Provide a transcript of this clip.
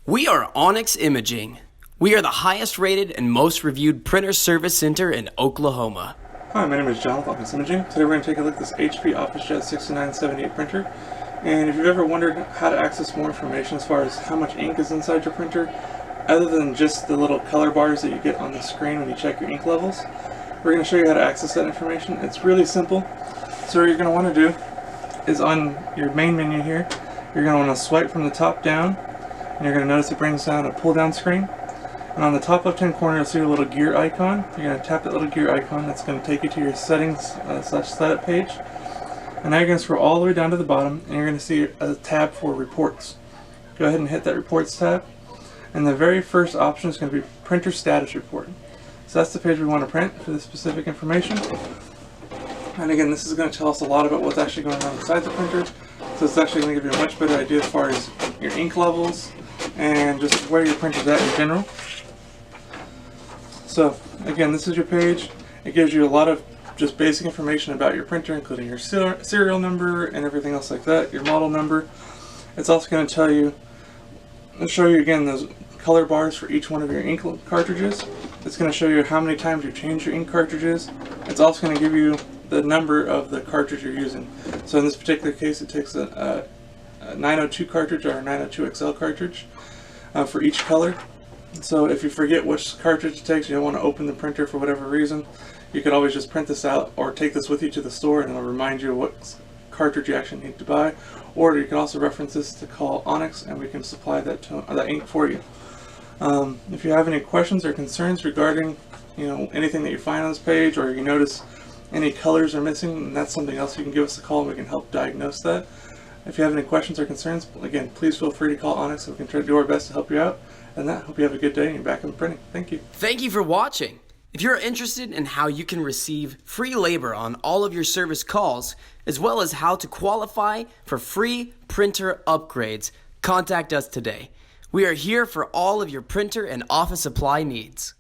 We are Onyx Imaging. We are the highest rated and most reviewed printer service center in Oklahoma. Hi, my name is John with Office Imaging. Today we're going to take a look at this HP Officejet 6978 printer. And if you've ever wondered how to access more information as far as how much ink is inside your printer, other than just the little color bars that you get on the screen when you check your ink levels, we're going to show you how to access that information. It's really simple. So what you're going to want to do is on your main menu here, you're going to want to swipe from the top down, and you're going to notice it brings down a pull down screen. And on the top left hand corner you'll see a little gear icon. You're going to tap that little gear icon. That's going to take you to your settings slash setup page. And now you're going to scroll all the way down to the bottom and you're going to see a tab for reports. Go ahead and hit that reports tab. And the very first option is going to be printer status report. So that's the page we want to print for this specific information. And again, this is going to tell us a lot about what's actually going on inside the printer. So it's actually going to give you a much better idea as far as your ink levels and just where your printer's at in general. So again, this is your page. It gives you a lot of just basic information about your printer, including your serial number and everything else like that, your model number. It's also going to tell you, show you again those color bars for each one of your ink cartridges. It's going to show you how many times you've changed your ink cartridges. It's also going to give you the number of the cartridge you're using. So in this particular case, it takes a 902 cartridge or a 902 XL cartridge for each color. So if you forget which cartridge it takes, you don't want to open the printer for whatever reason, you could always just print this out or take this with you to the store and it'll remind you what cartridge you actually need to buy. Or you can also reference this to call Onyx and we can supply that ink for you. If you have any questions or concerns regarding anything that you find on this page, or you notice any colors are missing, and that's something else, you can give us a call and we can help diagnose that. If you have any questions or concerns, again, please feel free to call Onyx and we can try to do our best to help you out. And that, hope you have a good day and you're back in printing. Thank you. Thank you for watching. If you're interested in how you can receive free labor on all of your service calls, as well as how to qualify for free printer upgrades, contact us today. We are here for all of your printer and office supply needs.